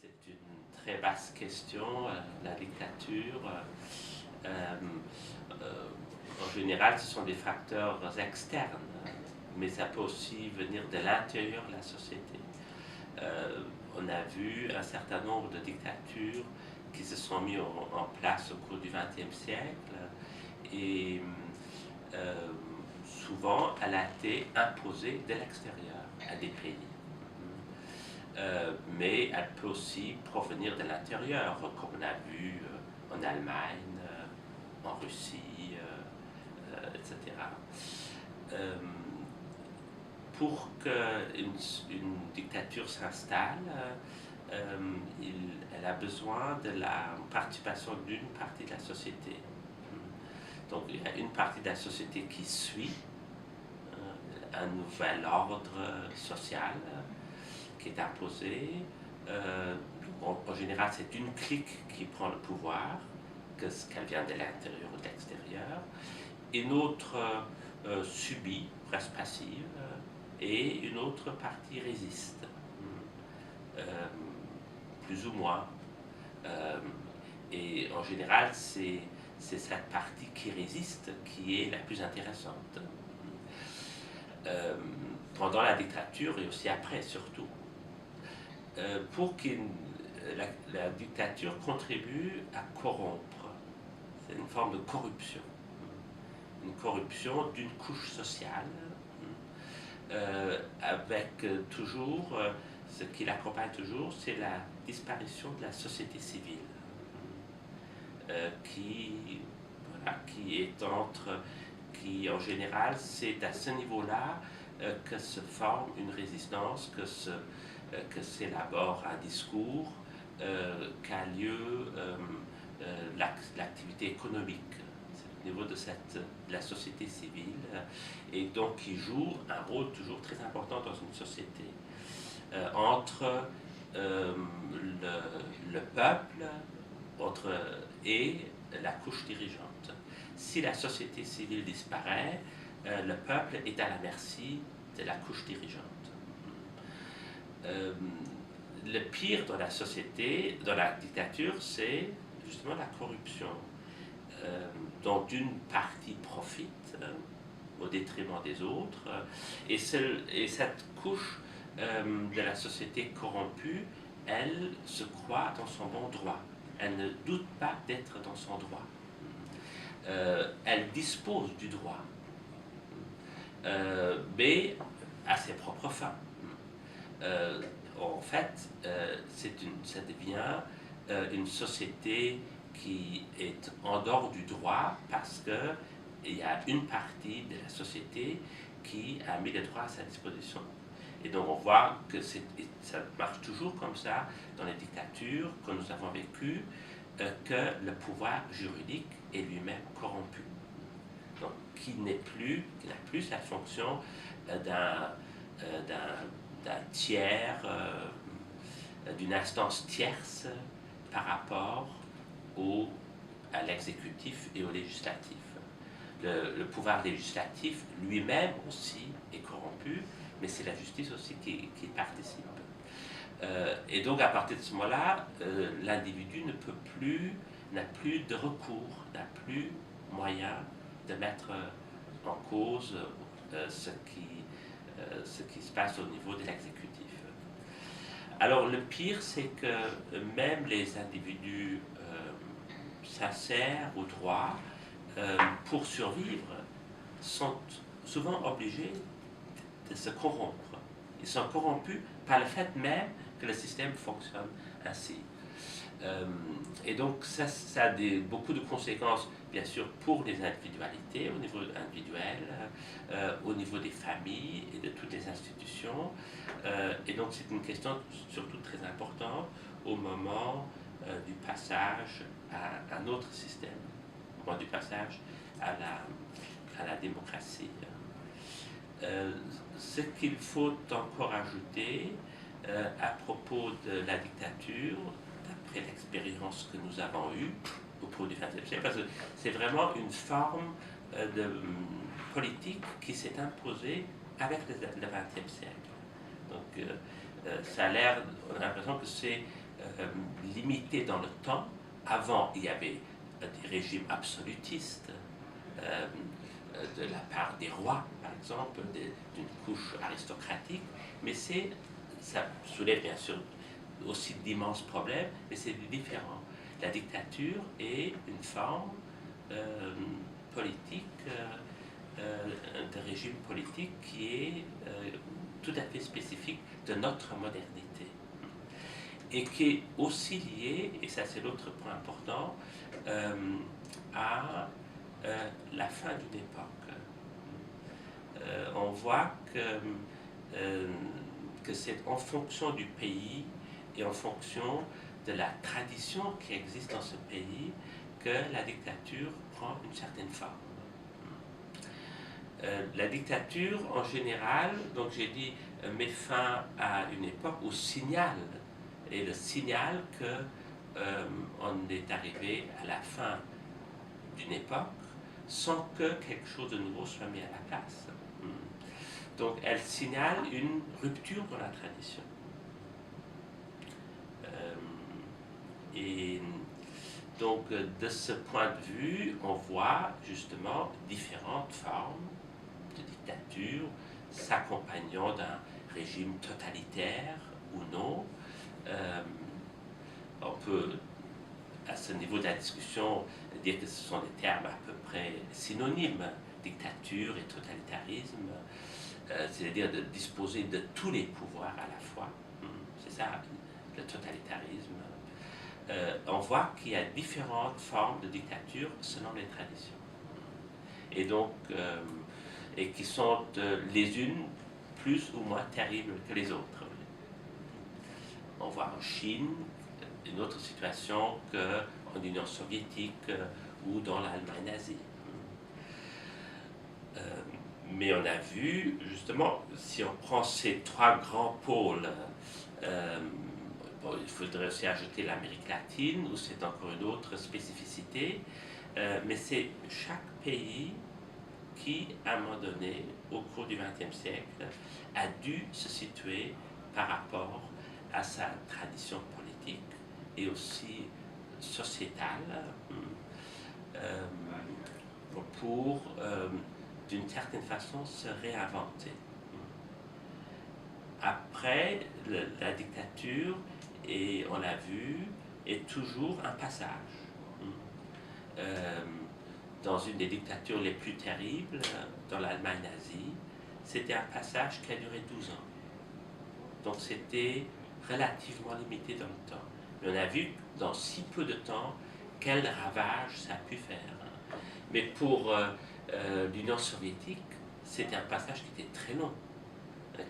C'est une très vaste question, la dictature. En général, ce sont des facteurs externes, mais ça peut aussi venir de l'intérieur de la société. On a vu un certain nombre de dictatures qui se sont mises en place au cours du XXe siècle et souvent elle a été imposée de l'extérieur à des pays. Mais elle peut aussi provenir de l'intérieur, comme on a vu en Allemagne, en Russie, etc. Pour qu'une dictature s'installe, elle a besoin de la participation d'une partie de la société. Donc il y a une partie de la société qui suit un nouvel ordre social qui est imposé. En général, c'est une clique qui prend le pouvoir, qu'elle vient de l'intérieur ou de l'extérieur. Une autre subit, reste passive, et une autre partie résiste, plus ou moins. Et en général, c'est cette partie qui résiste qui est la plus intéressante. Pendant la dictature et aussi après, surtout. Pour que la dictature contribue à corrompre. C'est une forme de corruption. Une corruption d'une couche sociale, avec toujours, ce qui l'accompagne toujours, c'est la disparition de la société civile, qui en général, c'est à ce niveau-là que se forme une résistance, que s'élabore un discours, qu'a lieu l'activité économique. C'est au niveau de la société civile, et donc qui joue un rôle toujours très important dans une société, entre le peuple et la couche dirigeante. Si la société civile disparaît, le peuple est à la merci de la couche dirigeante. Le pire dans la société, dans la dictature, c'est justement la corruption, dont une partie profite au détriment des autres, et cette couche de la société corrompue, elle se croit dans son bon droit. Elle ne doute pas d'être dans son droit. Elle dispose du droit, mais à ses propres fins. En fait, ça devient une société qui est en dehors du droit parce qu'il y a une partie de la société qui a mis le droit à sa disposition. Et donc on voit que ça marche toujours comme ça dans les dictatures que nous avons vécues, que le pouvoir juridique est lui-même corrompu. Donc qui n'a plus la fonction d'un tiers, d'une instance tierce par rapport à l'exécutif et au législatif. Le pouvoir législatif lui-même aussi est corrompu, mais c'est la justice aussi qui participe. Et donc à partir de ce moment-là, l'individu n'a plus de recours, n'a plus moyen de mettre en cause ce qui se passe au niveau de l'exécutif. Alors le pire, c'est que même les individus sincères au droit, pour survivre, sont souvent obligés de se corrompre. Ils sont corrompus par le fait même que le système fonctionne ainsi. Et donc ça a beaucoup de conséquences, bien sûr, pour les individualités, au niveau individuel, au niveau des familles et de toutes les institutions. Et donc c'est une question surtout très importante au moment du passage à un autre système, au moment du passage à la démocratie. Ce qu'il faut encore ajouter à propos de la dictature, d'après l'expérience que nous avons eue au cours du XXe siècle, parce que c'est vraiment une forme de politique qui s'est imposée avec le XXe siècle. Donc ça a l'air, on a l'impression que c'est limité dans le temps. Avant, il y avait des régimes absolutistes de la part des rois, par exemple, d'une couche aristocratique, mais ça soulève bien sûr aussi d'immenses problèmes, mais c'est différent. La dictature est une forme politique, de régime politique qui est tout à fait spécifique de notre modernité et qui est aussi lié, et ça c'est l'autre point important, à la fin d'une époque. On voit que c'est en fonction du pays et en fonction de la tradition qui existe dans ce pays que la dictature prend une certaine forme. La dictature, en général, donc j'ai dit, met fin à une époque au signal, et le signal qu'on est arrivé à la fin d'une époque sans que quelque chose de nouveau soit mis à la place. Donc elle signale une rupture dans la tradition. Et donc de ce point de vue, on voit justement différentes formes de dictature s'accompagnant d'un régime totalitaire ou non. On peut, à ce niveau de la discussion, dire que ce sont des termes à peu près synonymes, dictature et totalitarisme, c'est-à-dire de disposer de tous les pouvoirs à la fois. C'est ça, le totalitarisme. On voit qu'il y a différentes formes de dictature selon les traditions. Et donc, et qui sont les unes plus ou moins terribles que les autres. On voit en Chine une autre situation qu'en Union soviétique ou dans l'Allemagne nazie. Mais on a vu, justement, si on prend ces trois grands pôles, bon, il faudrait aussi ajouter l'Amérique latine, où c'est encore une autre spécificité, mais c'est chaque pays qui, à un moment donné, au cours du XXe siècle, a dû se situer par rapport à sa tradition politique et aussi sociétale pour, d'une certaine façon, se réinventer. Après, la dictature, et on l'a vu, est toujours un passage. Dans une des dictatures les plus terribles, dans l'Allemagne nazie, c'était un passage qui a duré 12 ans. Donc c'était relativement limité dans le temps. Mais on a vu dans si peu de temps quel ravage ça a pu faire. Mais pour l'Union soviétique, c'était un passage qui était très long,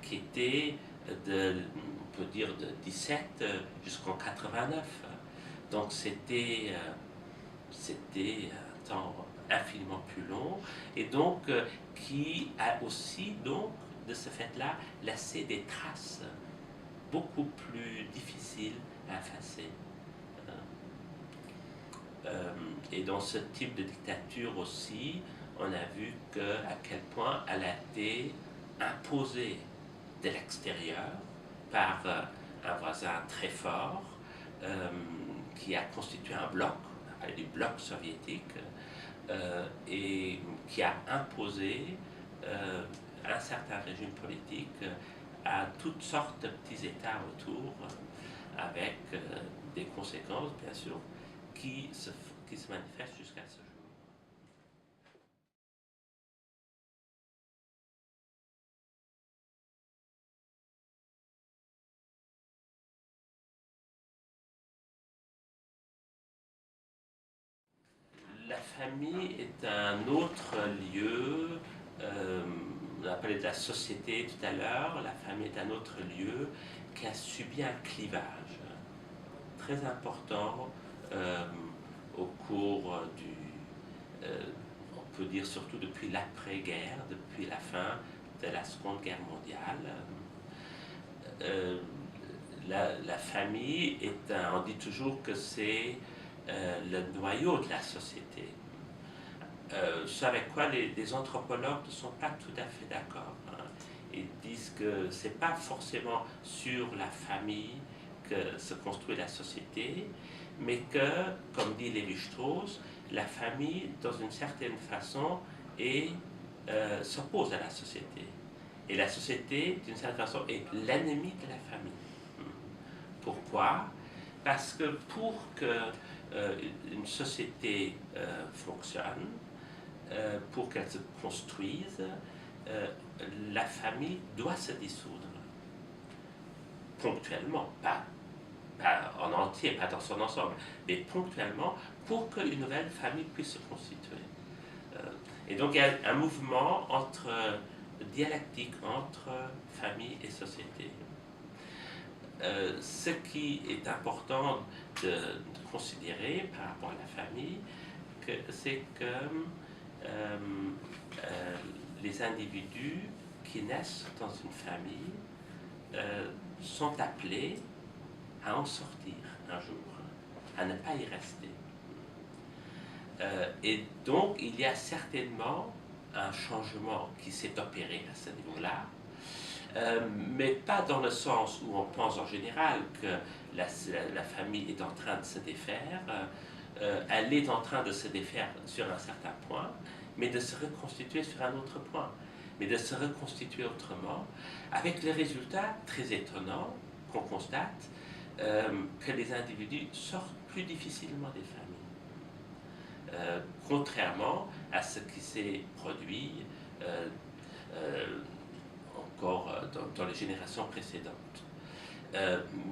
qui était on peut dire de 17 jusqu'en 89. Donc c'était un temps infiniment plus long, et donc qui a aussi, donc, de ce fait-là, laissé des traces beaucoup plus difficiles à effacer. Et dans ce type de dictature aussi, on a vu à quel point elle a été imposée de l'extérieur par un voisin très fort qui a constitué un bloc, on appelle du bloc soviétique, et qui a imposé un certain régime politique à toutes sortes de petits États autour, avec des conséquences, bien sûr, qui se manifestent jusqu'à ce jour. La famille est un autre lieu, on a parlé de la société tout à l'heure, la famille est un autre lieu qui a subi un clivage très important au cours on peut dire surtout depuis l'après-guerre, depuis la fin de la Seconde Guerre mondiale. La famille est on dit toujours que c'est le noyau de la société. Ce avec quoi les anthropologues ne sont pas tout à fait d'accord. Ils disent que ce n'est pas forcément sur la famille que se construit la société, mais que, comme dit Lévi-Strauss, la famille, dans une certaine façon, s'oppose à la société. Et la société, d'une certaine façon, est l'ennemi de la famille. Pourquoi? Parce que pour que une société fonctionne, pour qu'elle se construise, la famille doit se dissoudre. Ponctuellement, pas en entier, pas dans son ensemble, mais ponctuellement, pour qu'une nouvelle famille puisse se constituer. Et donc il y a un mouvement dialectique entre famille et société. Ce qui est important de considérer par rapport à la famille, c'est que les individus qui naissent dans une famille sont appelés à en sortir un jour, à ne pas y rester. Et donc, il y a certainement un changement qui s'est opéré à ce niveau-là, mais pas dans le sens où on pense en général que la famille est en train de se défaire. Elle est en train de se défaire sur un certain point, mais de se reconstituer sur un autre point, mais de se reconstituer autrement, avec le résultat très étonnant qu'on constate que les individus sortent plus difficilement des familles. Contrairement à ce qui s'est produit encore dans les générations précédentes.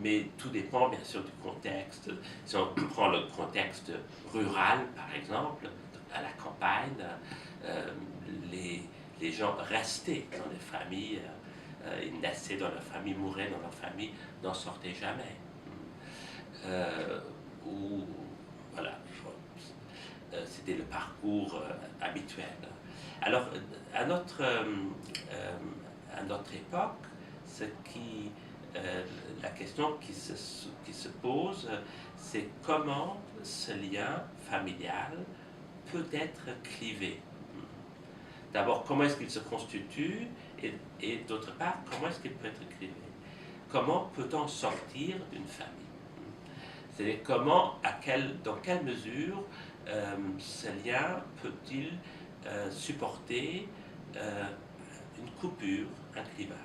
Mais tout dépend bien sûr du contexte. Si on prend le contexte rural, par exemple, à la campagne, les gens restaient dans les familles, ils naissaient dans leur famille, mouraient dans leur famille, n'en sortaient jamais. Ou voilà, c'était le parcours habituel. Alors, à notre époque, la question qui se pose, c'est comment ce lien familial peut être clivé. D'abord, comment est-ce qu'il se constitue, et d'autre part, comment est-ce qu'il peut être clivé? Comment peut-on sortir d'une famille? C'est-à-dire dans quelle mesure ce lien peut-il supporter une coupure, un clivage.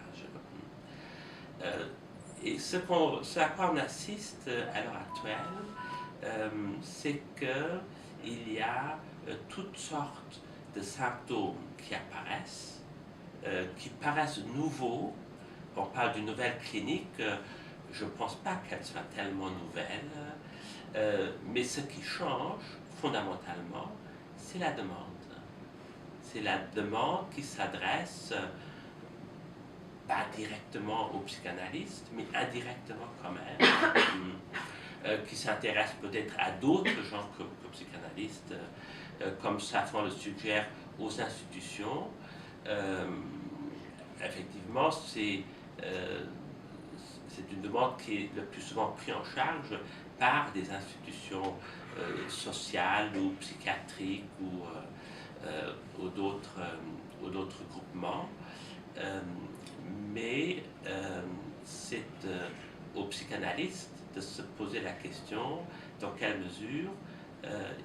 Et ce à quoi on assiste à l'heure actuelle, c'est qu'il y a toutes sortes de symptômes qui apparaissent, qui paraissent nouveaux. On parle d'une nouvelle clinique, je ne pense pas qu'elle soit tellement nouvelle, mais ce qui change fondamentalement, c'est la demande. C'est la demande qui s'adresse pas directement aux psychanalystes, mais indirectement quand même, qui s'intéresse peut-être à d'autres gens que psychanalystes, comme Safran le suggère, aux institutions. Effectivement, c'est une demande qui est le plus souvent prise en charge par des institutions sociales ou psychiatriques ou d'autres groupements. Mais c'est aux psychanalystes de se poser la question dans quelle mesure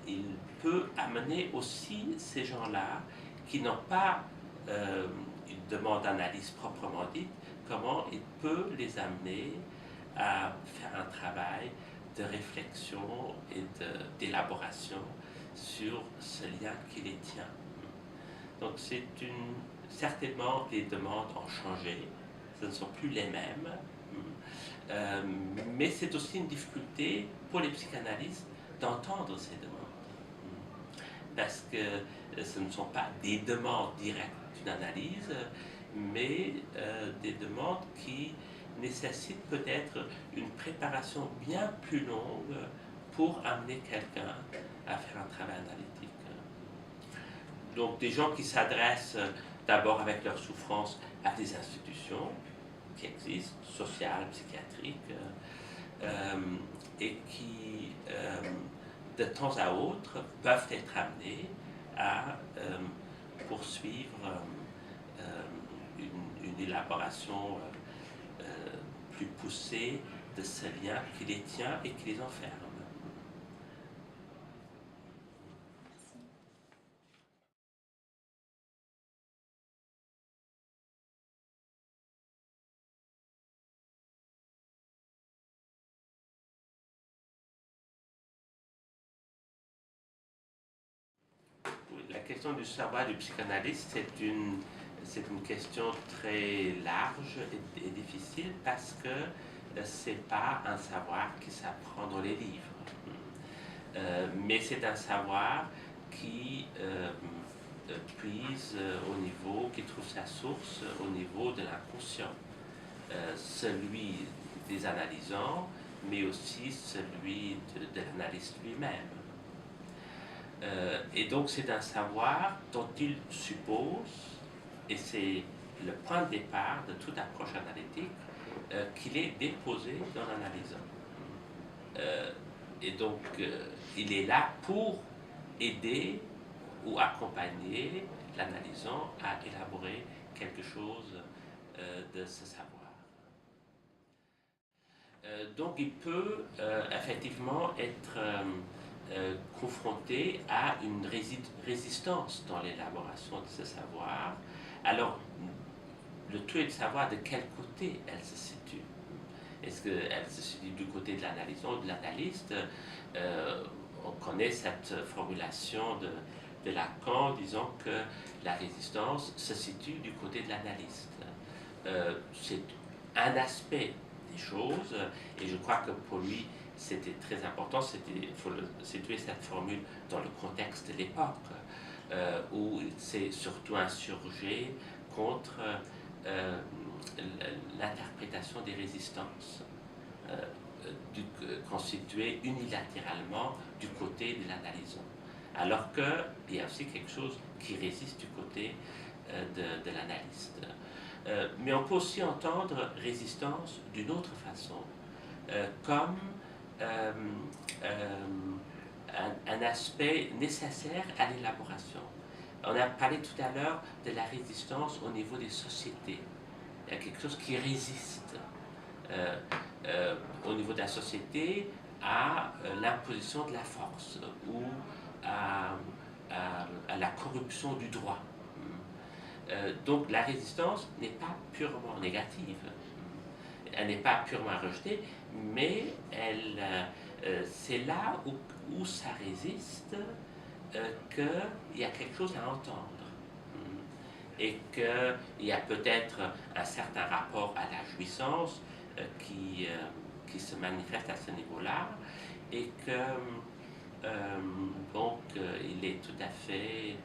il peut amener aussi ces gens-là qui n'ont pas une demande d'analyse proprement dite, comment il peut les amener à faire un travail de réflexion et d'élaboration sur ce lien qui les tient. Donc certainement les demandes ont changé, ce ne sont plus les mêmes, mais c'est aussi une difficulté pour les psychanalystes d'entendre ces demandes, parce que ce ne sont pas des demandes directes d'une analyse, mais des demandes qui nécessitent peut-être une préparation bien plus longue pour amener quelqu'un à faire un travail analytique. Donc des gens qui s'adressent d'abord avec leur souffrance à des institutions qui existent, sociales, psychiatriques, et qui, de temps à autre, peuvent être amenés à poursuivre une élaboration plus poussée de ce lien qui les tient et qui les enferme. Oui, la question du savoir du psychanalyste, c'est une question très large et difficile parce que c'est pas un savoir qui s'apprend dans les livres. Mais c'est un savoir qui puise au niveau, qui trouve sa source au niveau de l'inconscient. Celui des analysants, mais aussi celui de l'analyste lui-même. Et donc c'est un savoir dont il suppose, et c'est le point de départ de toute approche analytique, qu'il est déposé dans l'analysant. Et donc il est là pour aider ou accompagner l'analysant à élaborer quelque chose de ce savoir. Donc il peut effectivement être confronté à une résistance dans l'élaboration de ce savoir. Alors, le tout est de savoir de quel côté elle se situe. Est-ce qu'elle se situe du côté de l'analysant ou de l'analyste? On connaît cette formulation de Lacan disant que la résistance se situe du côté de l'analyste. C'est un aspect des choses, et je crois que pour lui, c'était très important. Il faut situer cette formule dans le contexte de l'époque, où il s'est surtout insurgé contre l'interprétation des résistances, constituées unilatéralement du côté de l'analysant. Alors qu'il y a aussi quelque chose qui résiste du côté de l'analyste. Mais on peut aussi entendre résistance d'une autre façon, comme un aspect nécessaire à l'élaboration. On a parlé tout à l'heure de la résistance au niveau des sociétés. Il y a quelque chose qui résiste au niveau de la société à l'imposition de la force ou à la corruption du droit. Donc la résistance n'est pas purement négative. Elle n'est pas purement rejetée, mais c'est là où ça résiste qu'il y a quelque chose à entendre. Et qu'il y a peut-être un certain rapport à la jouissance qui se manifeste à ce niveau-là, et que donc il est tout à fait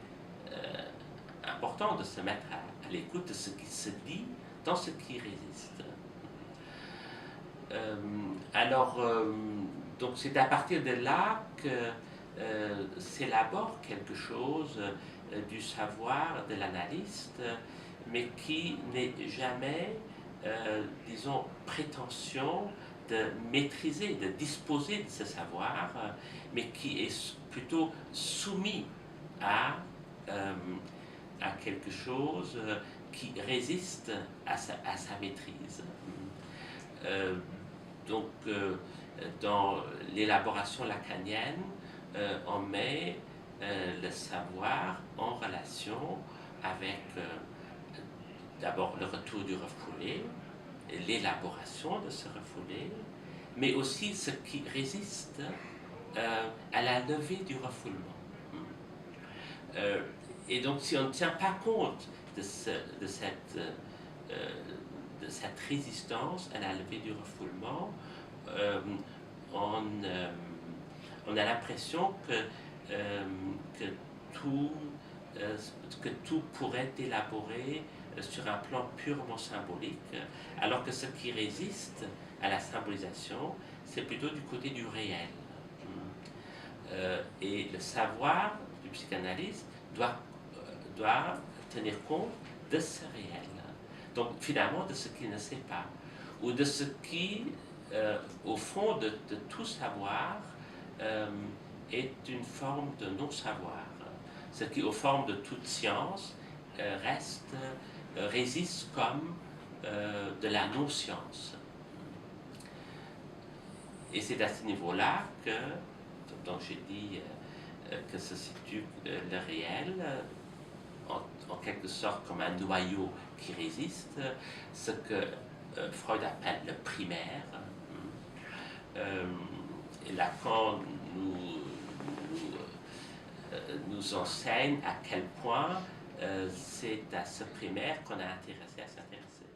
important de se mettre à l'écoute de ce qui se dit dans ce qui résiste. Donc c'est à partir de là que s'élabore quelque chose du savoir de l'analyste, mais qui n'est jamais, disons, prétention de maîtriser, de disposer de ce savoir, mais qui est plutôt soumis à quelque chose qui résiste à sa maîtrise. Donc, dans l'élaboration lacanienne, on met le savoir en relation avec d'abord le retour du refoulé, l'élaboration de ce refoulé, mais aussi ce qui résiste à la levée du refoulement. Et donc, si on ne tient pas compte de cette résistance à la levée du refoulement, on a l'impression que tout pourrait être élaboré sur un plan purement symbolique, alors que ce qui résiste à la symbolisation, c'est plutôt du côté du réel. Et le savoir du psychanalyste doit tenir compte de ce réel. Donc finalement de ce qu'il ne sait pas, ou de ce qui, au fond de tout savoir, est une forme de non-savoir. Ce qui, au fond de toute science, résiste comme de la non-science. Et c'est à ce niveau-là que, donc j'ai dit que se situe le réel, en quelque sorte comme un noyau qui résiste, ce que Freud appelle le primaire. Et Lacan nous enseigne à quel point c'est à ce primaire qu'on a intéressé à s'intéresser.